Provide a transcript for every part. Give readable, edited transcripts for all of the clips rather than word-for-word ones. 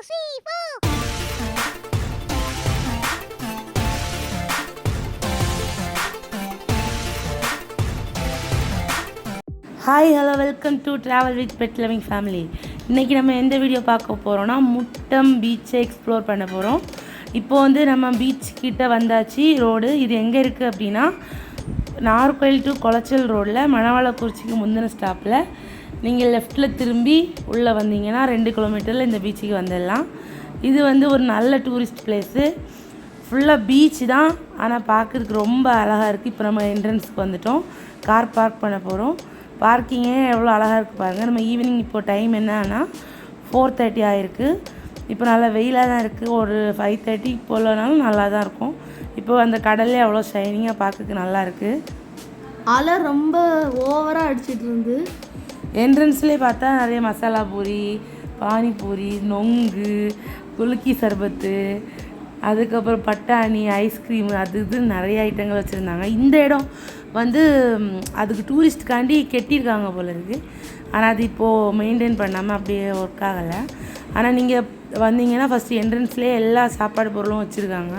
3, 4. Hi hello welcome to travel with pet loving family. இன்றைக்கி நம்ம எந்த வீடியோ பார்க்க போகிறோன்னா முட்டம் பீச்சை எக்ஸ்ப்ளோர் பண்ண போகிறோம். இப்போது வந்து நம்ம பீச் கிட்டே வந்தாச்சு. ரோடு இது எங்கே இருக்குது அப்படின்னா நாகர்கோயில் டு குளச்சல் ரோடில் மணவாளக்குறிச்சிக்கு முந்தின ஸ்டாப்பில் நீங்கள் லெஃப்ட்டில் திரும்பி உள்ளே வந்தீங்கன்னா 2 கிலோமீட்டரில் இந்த பீச்சுக்கு வந்துடலாம். இது வந்து ஒரு நல்ல டூரிஸ்ட் பிளேஸு. ஃபுல்லாக பீச் தான், ஆனால் பார்க்குறதுக்கு ரொம்ப அழகாக இருக்குது. இப்போ நம்ம என்ட்ரன்ஸுக்கு வந்துட்டோம். கார் பார்க் பண்ண போகிறோம். பார்க்கிங்கே எவ்வளோ அழகாக இருக்குது பாருங்கள். நம்ம ஈவினிங் இப்போ டைம் என்னன்னா 4:30 ஆகிருக்கு. இப்போ நல்லா வெயிலாக தான் இருக்குது. ஒரு 5:30 போலனாலும் நல்லா தான் இருக்கும். இப்போ அந்த கடலே அவ்வளோ ஷைனிங்காக பார்க்கறதுக்கு நல்லா இருக்குது. அலை ரொம்ப ஓவராக அடிச்சிட்டு இருந்து. என்ட்ரன்ஸ்லேயே பார்த்தா நிறைய மசாலா பூரி, பானிபூரி, நொங்கு, குலுக்கி சர்பத்து, அதுக்கப்புறம் பட்டாணி, ஐஸ்கிரீம், அது இதுன்னு நிறைய ஐட்டங்கள் வச்சுருந்தாங்க. இந்த இடம் வந்து அதுக்கு டூரிஸ்ட்டுக்காண்டி கெட்டியிருக்காங்க போல இருக்குது. ஆனால் அது இப்போது மெயின்டைன் பண்ணாமல் அப்படியே ஒர்க் ஆகலை. ஆனால் நீங்கள் வந்தீங்கன்னா ஃபஸ்ட்டு என்ட்ரன்ஸ்லேயே எல்லா சாப்பாடு பொருளும் வச்சுருக்காங்க.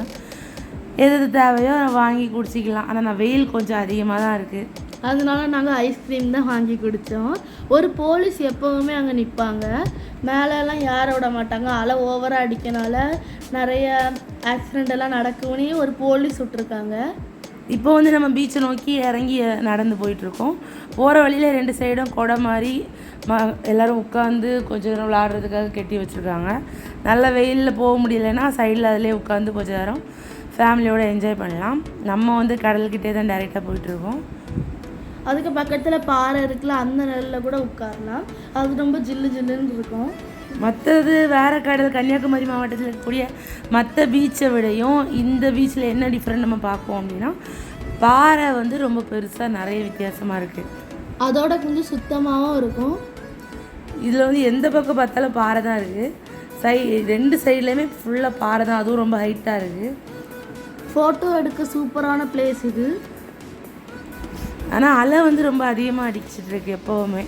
எது தேவையோ வாங்கி குடிச்சிக்கலாம். ஆனால் நான் வெயில் கொஞ்சம் அதிகமாக தான் இருக்குது, அதனால நாங்கள் ஐஸ்கிரீம் தான் வாங்கி குடித்தோம். ஒரு போலீஸ் எப்போவுமே அங்கே நிற்பாங்க. மேலெல்லாம் யாரை விட மாட்டாங்க. அலை ஓவராக அடிக்கனால நிறைய ஆக்சிடெண்ட் எல்லாம் நடக்கும்னே ஒரு போலீஸ் விட்டுருக்காங்க. இப்போ வந்து நம்ம பீச்சை நோக்கி இறங்கி நடந்து போயிட்டுருக்கோம். போகிற வழியில் 2 சைடும் கொடை மாதிரி எல்லோரும் உட்காந்து கொஞ்சம் நேரம் விளாட்றதுக்காக கட்டி வச்சுருக்காங்க. நல்ல வெயிலில் போக முடியலைன்னா சைடில் அதிலே உட்காந்து கொஞ்சம் நேரம் ஃபேமிலியோடு என்ஜாய் பண்ணலாம். நம்ம வந்து கடல்கிட்டே தான் டைரெக்டாக போயிட்டுருக்கோம். அதுக்கு பக்கத்தில் பாறை இருக்குல்ல, அந்த நிழலில் கூட உட்காரலாம். அது ரொம்ப ஜில்லு ஜில்லுன்னு இருக்கும். மற்றது வேறு கடல் கன்னியாகுமரி மாவட்டத்தில் இருக்கக்கூடிய மற்ற பீச்சை விடையும் இந்த பீச்சில் என்ன டிஃப்ரெண்ட் நம்ம பார்ப்போம் அப்படின்னா பாறை வந்து ரொம்ப பெருசாக நிறைய வித்தியாசமாக இருக்குது. அதோட கொஞ்சம் சுத்தமாகவும் இருக்கும். இதில் வந்து எந்த பக்கம் பார்த்தாலும் பாறை தான் இருக்குது. 2 சைட்லேயுமே ஃபுல்லாக பாறை தான். அதுவும் ரொம்ப ஹைட்டாக இருக்குது. ஃபோட்டோ எடுக்க சூப்பரான பிளேஸ் இது. ஆனால் அலை வந்து ரொம்ப அதிகமாக அடிச்சிட்ருக்கு எப்போவுமே.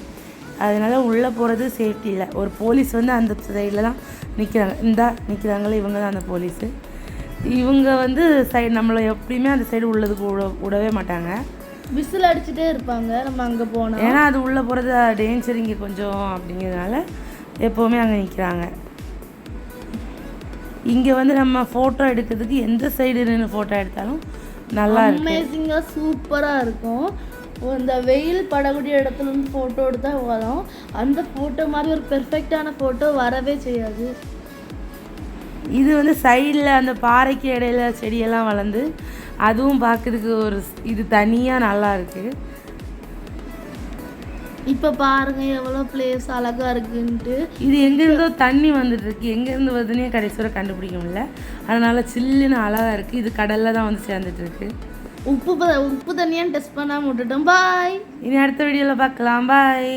அதனால் உள்ளே போகிறது சேஃப்டி இல்லை. ஒரு போலீஸ் வந்து அந்த சைடில் தான் நிற்கிறாங்க. நிற்கிறாங்களே இவங்க தான் அந்த போலீஸு. இவங்க வந்து நம்மளை எப்படியுமே அந்த சைடு உள்ளதுக்கு விடவே மாட்டாங்க. விசில் அடிச்சுட்டே இருப்பாங்க நம்ம அங்கே போனால். ஏன்னா அது உள்ளே போகிறது டேஞ்சர் இங்கே கொஞ்சம் அப்படிங்கிறதுனால எப்போவுமே அங்கே நிற்கிறாங்க. இங்கே வந்து நம்ம ஃபோட்டோ எடுக்கிறதுக்கு எந்த சைடு நின்று ஃபோட்டோ எடுத்தாலும் நல்லா அமேசிங்காக சூப்பராக இருக்கும். இந்த வெயில் படக்கூடிய இடத்துல இருந்து ஃபோட்டோ எடுத்தால் வரும். அந்த ஃபோட்டோ மாதிரி ஒரு பெர்ஃபெக்டான ஃபோட்டோ வரவே செய்யாது. இது வந்து சைடில் அந்த பாறைக்கு இடையில செடியெல்லாம் வளர்ந்து அதுவும் பார்க்குறதுக்கு ஒரு இது தனியாக நல்லா இருக்குது. இப்போ பாருங்கள் எவ்வளோ பிளேஸ் அழகாக இருக்குன்ட்டு. இது எங்கேருந்தோ தண்ணி வந்துட்டுருக்கு. எங்கேருந்து வருதுன்னே கடைசி வரை கண்டுபிடிக்க முடியல. அதனால் சில்லுன்னு அழகாக இருக்குது. இது கடலில் தான் வந்து சேர்ந்துட்டுருக்கு. உப்பு தண்ணியான்னு டெஸ்ட் பண்ணாமல் விட்டுட்டோம். பாய். இனி அடுத்த வீடியோவில் பார்க்கலாம். பாய்.